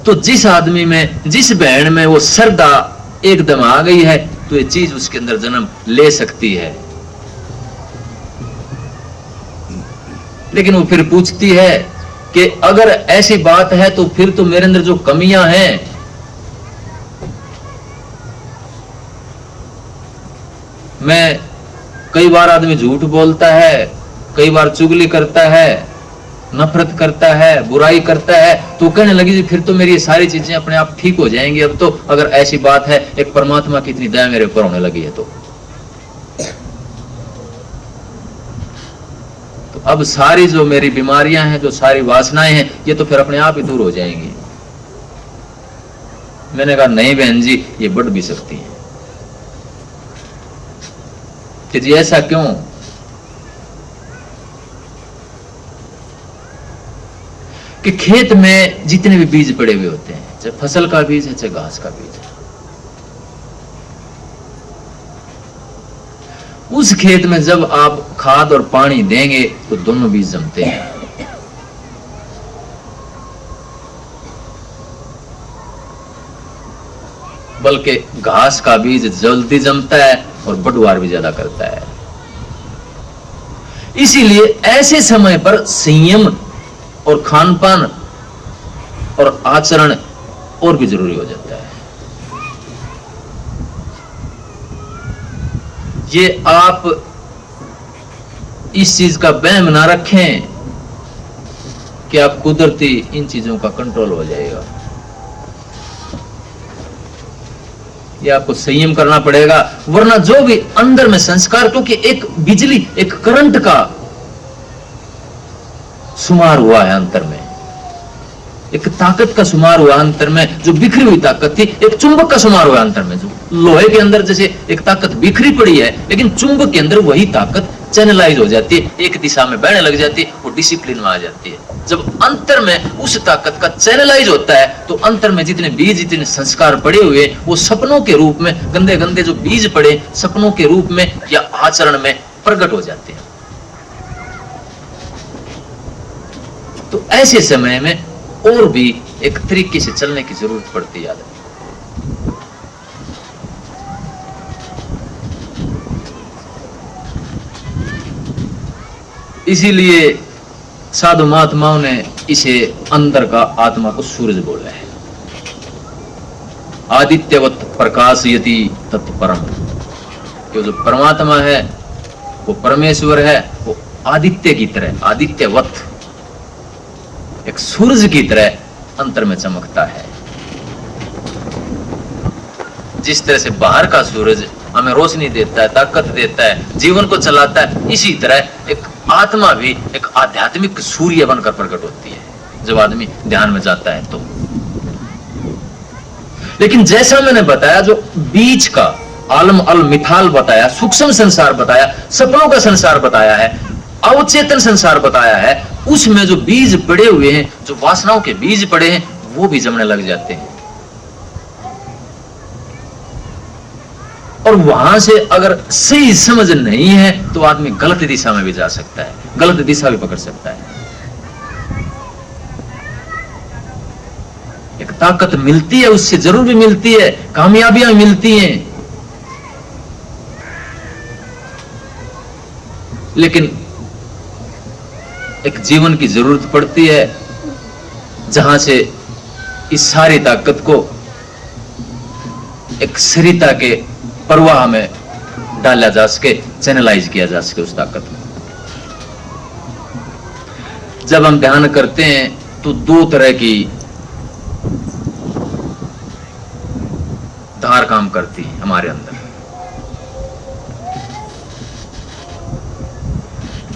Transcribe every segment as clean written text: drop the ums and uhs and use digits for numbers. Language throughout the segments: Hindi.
तो जिस आदमी में, जिस बहन में वो श्रद्धा एकदम आ गई है, तो ये चीज उसके अंदर जन्म ले सकती है। लेकिन वो फिर पूछती है कि अगर ऐसी बात है तो फिर तो मेरे अंदर जो कमियां हैं, मैं कई बार आदमी झूठ बोलता है, कई बार चुगली करता है, नफरत करता है, बुराई करता है, तो कहने लगी जी फिर तो मेरी ये सारी चीजें अपने आप ठीक हो जाएंगी। अब तो अगर ऐसी बात है, एक परमात्मा की इतनी दया मेरे ऊपर होने लगी है, तो अब सारी जो मेरी बीमारियां हैं, जो सारी वासनाएं हैं, ये तो फिर अपने आप ही दूर हो जाएंगी। मैंने कहा नहीं बहन जी, ये बढ़ भी सकती हैं। कि जी ऐसा क्यों? कि खेत में जितने भी बीज पड़े हुए होते हैं, चाहे फसल का बीज है, चाहे घास का बीज है, उस खेत में जब आप खाद और पानी देंगे तो दोनों बीज जमते हैं। बल्कि घास का बीज जल्दी जमता है और बढ़वार भी ज्यादा करता है। इसीलिए ऐसे समय पर संयम और खान पान और आचरण और भी जरूरी हो जाता है। ये आप इस चीज का वहम ना रखें कि आप कुदरती इन चीजों का कंट्रोल हो जाएगा। ये आपको संयम करना पड़ेगा, वरना जो भी अंदर में संस्कार, क्योंकि एक बिजली, एक करंट का शुमार हुआ है अंतर में, एक ताकत का शुमार हुआ अंतर में, जो बिखरी हुई ताकत थी, एक चुंबक का शुमार हुआ अंतर में। जो लोहे के अंदर जैसे एक ताकत बिखरी पड़ी है, लेकिन चुंबक के अंदर वही ताकत चैनलाइज हो जाती है, एक दिशा में बहने लग जाती है, वो डिसिप्लिन में आ जाती है। जब अंतर में उस ताकत का चैनलाइज होता है, तो अंतर में जितने बीज, जितने संस्कार पड़े हुए, वो सपनों के रूप में, गंदे गंदे जो बीज पड़े, सपनों के रूप में या आचरण में प्रकट हो जाते हैं। तो ऐसे समय में और भी एक तरीके से चलने की जरूरत पड़ती है। इसीलिए साधु महात्माओं ने इसे अंदर का आत्मा को सूरज बोला है। आदित्यवत प्रकाशयति तत्परम। जो जो परमात्मा है, वो परमेश्वर है, वो आदित्य की तरह, आदित्यवत, एक सूरज की तरह अंतर में चमकता है। जिस तरह से बाहर का सूरज हमें रोशनी देता है, ताकत देता है, जीवन को चलाता है, इसी तरह एक आत्मा भी एक आध्यात्मिक सूर्य बनकर प्रकट होती है जब आदमी ध्यान में जाता है। तो लेकिन जैसा मैंने बताया, जो बीच का आलम अल मिथाल बताया, सूक्ष्म संसार बताया, सपनों का संसार बताया है, अवचेतन संसार बताया है, उसमें जो बीज पड़े हुए हैं, जो वासनाओं के बीज पड़े हैं, वो भी जमने लग जाते हैं। और वहां से अगर सही समझ नहीं है तो आदमी गलत दिशा में भी जा सकता है, गलत दिशा भी पकड़ सकता है। एक ताकत मिलती है, उससे जरूर भी मिलती है, कामयाबियां मिलती हैं, लेकिन एक जीवन की जरूरत पड़ती है जहां से इस सारी ताकत को एक सरिता के प्रवाह में डाला जा सके, चैनलाइज किया जा सके उस ताकत को। जब हम ध्यान करते हैं तो दो तरह की धार काम करती है हमारे अंदर।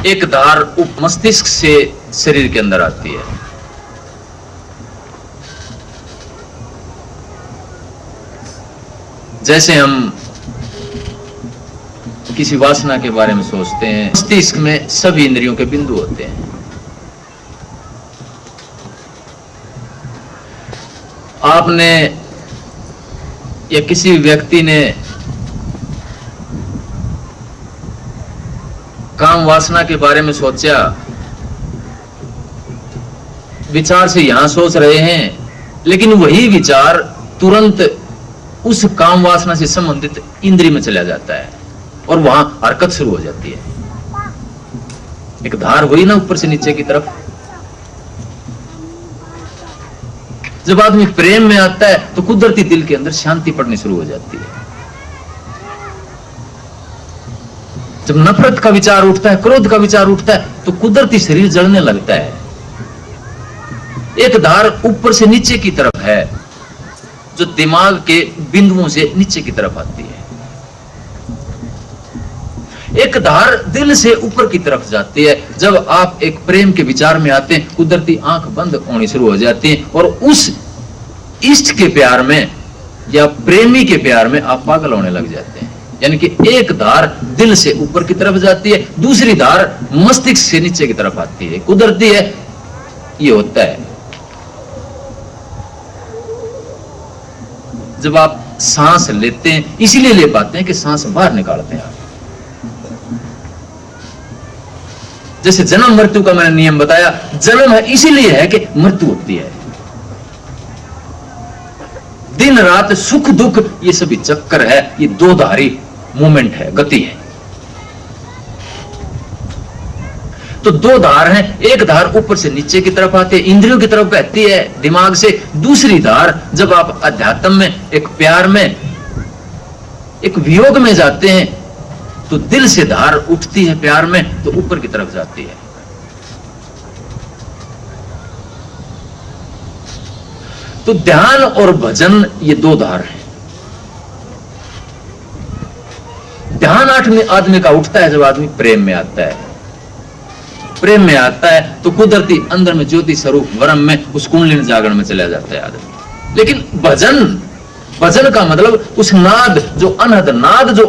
एक धार उप मस्तिष्क से शरीर के अंदर आती है। जैसे हम किसी वासना के बारे में सोचते हैं, मस्तिष्क में सभी इंद्रियों के बिंदु होते हैं। आपने या किसी व्यक्ति ने काम वासना के बारे में सोचा, विचार से यहां सोच रहे हैं, लेकिन वही विचार तुरंत उस काम वासना से संबंधित इंद्रिय में चला जाता है और वहां हरकत शुरू हो जाती है। एक धार हुई ना ऊपर से नीचे की तरफ। जब आदमी प्रेम में आता है तो कुदरती दिल के अंदर शांति पड़नी शुरू हो जाती है। जब नफरत का विचार उठता है, क्रोध का विचार उठता है, तो कुदरती शरीर जलने लगता है। एक धार ऊपर से नीचे की तरफ है जो दिमाग के बिंदुओं से नीचे की तरफ आती है। एक धार दिल से ऊपर की तरफ जाती है। जब आप एक प्रेम के विचार में आते हैं, कुदरती आंख बंद होनी शुरू हो जाती है और उस इष्ट के प्यार में या प्रेमी के प्यार में आप पागल होने लग जाते हैं। यानी कि एक धार दिल से ऊपर की तरफ जाती है, दूसरी धार मस्तिष्क से नीचे की तरफ आती है। कुदरती है, ये होता है। जब आप सांस लेते हैं, इसीलिए ले पाते हैं कि सांस बाहर निकालते हैं आप। जैसे जन्म मृत्यु का मैंने नियम बताया, जन्म है इसीलिए है कि मृत्यु होती है। दिन रात सुख दुख ये सभी चक्कर है, ये दो धारी मूवमेंट है, गति है। तो दो धार हैं, एक धार ऊपर से नीचे की तरफ आती है, इंद्रियों की तरफ बहती है दिमाग से। दूसरी धार जब आप अध्यात्म में, एक प्यार में, एक वियोग में जाते हैं तो दिल से धार उठती है प्यार में, तो ऊपर की तरफ जाती है। तो ध्यान और भजन ये दो धार हैं। ध्यान आदमी का उठता है जब आदमी प्रेम में आता है। प्रेम में आता है तो कुदरती अंदर में ज्योति स्वरूप ब्रह्म में उस कुंडलिनी जागरण में चला जाता है आदमी। लेकिन भजन का मतलब उस नाद, जो अनहद नाद, जो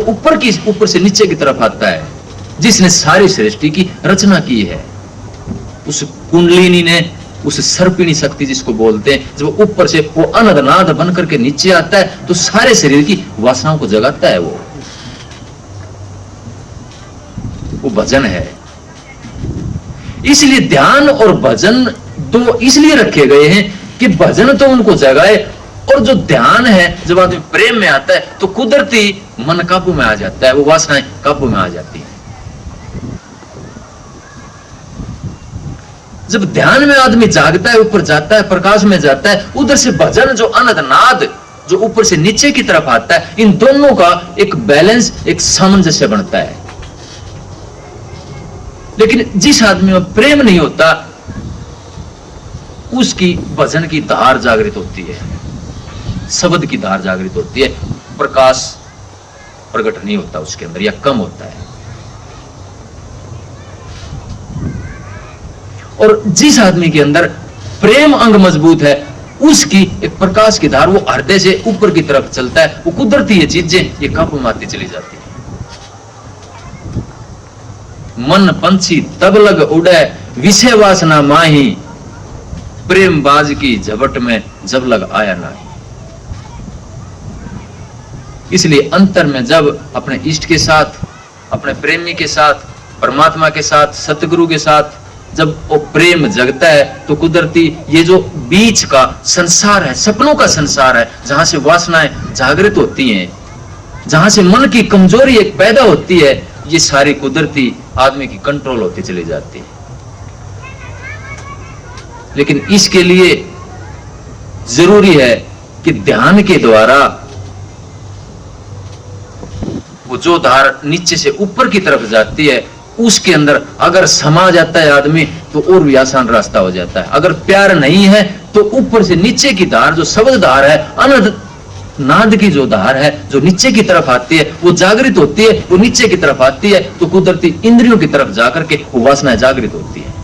ऊपर से नीचे की तरफ आता है, जिसने सारी सृष्टि की रचना की है। उस कुंडलिनी ने, उस सर्पिणी शक्ति जिसको बोलते हैं, जब ऊपर से वो अनहद नाद बन करके नीचे आता है तो सारे शरीर की वासनाओं को जगाता है। वो भजन है। इसलिए ध्यान और भजन दो इसलिए रखे गए हैं कि भजन तो उनको जगाए, और जो ध्यान है, जब आदमी प्रेम में आता है तो कुदरती मन काबू में आ जाता है, वो वासनाएं काबू में आ जाती हैं। जब ध्यान में आदमी जागता है, ऊपर जाता है, प्रकाश में जाता है, उधर से भजन, जो अनंत नाद, जो ऊपर से नीचे की तरफ आता है, इन दोनों का एक बैलेंस, एक सामंजस्य बनता है। लेकिन जिस आदमी में प्रेम नहीं होता, उसकी भजन की धार जागृत होती है, शब्द की धार जागृत होती है, प्रकाश प्रकट नहीं होता उसके अंदर, या कम होता है। और जिस आदमी के अंदर प्रेम अंग मजबूत है, उसकी एक प्रकाश की धार, वो हृदय से ऊपर की तरफ चलता है। वो कुदरती ये चीजें ये काबू में आती चली जाती है। मन पंछी तब लग उड़े, विषय वासना माही, प्रेम बाज की झपट में जब लग आया नहीं। इसलिए अंतर में जब अपने इष्ट के साथ, अपने प्रेमी के साथ, परमात्मा के साथ, सतगुरु के साथ जब वो प्रेम जगता है, तो कुदरती ये जो बीच का संसार है, सपनों का संसार है, जहां से वासनाएं जागृत होती हैं, जहां से मन की कमजोरी एक पैदा होती है, ये सारी कुदरती आदमी की कंट्रोल होती चली जाती है। लेकिन इसके लिए जरूरी है कि ध्यान के द्वारा वो जो धार नीचे से ऊपर की तरफ जाती है, उसके अंदर अगर समा जाता है आदमी, तो और भी आसान रास्ता हो जाता है। अगर प्यार नहीं है तो ऊपर से नीचे की धार, जो शब्द धार है, अनंत नाद की जो धार है, जो नीचे की तरफ आती है, वो जागृत होती है, वो नीचे की तरफ आती है, तो कुदरती इंद्रियों की तरफ जाकर के वो वासनाएं जागृत होती है।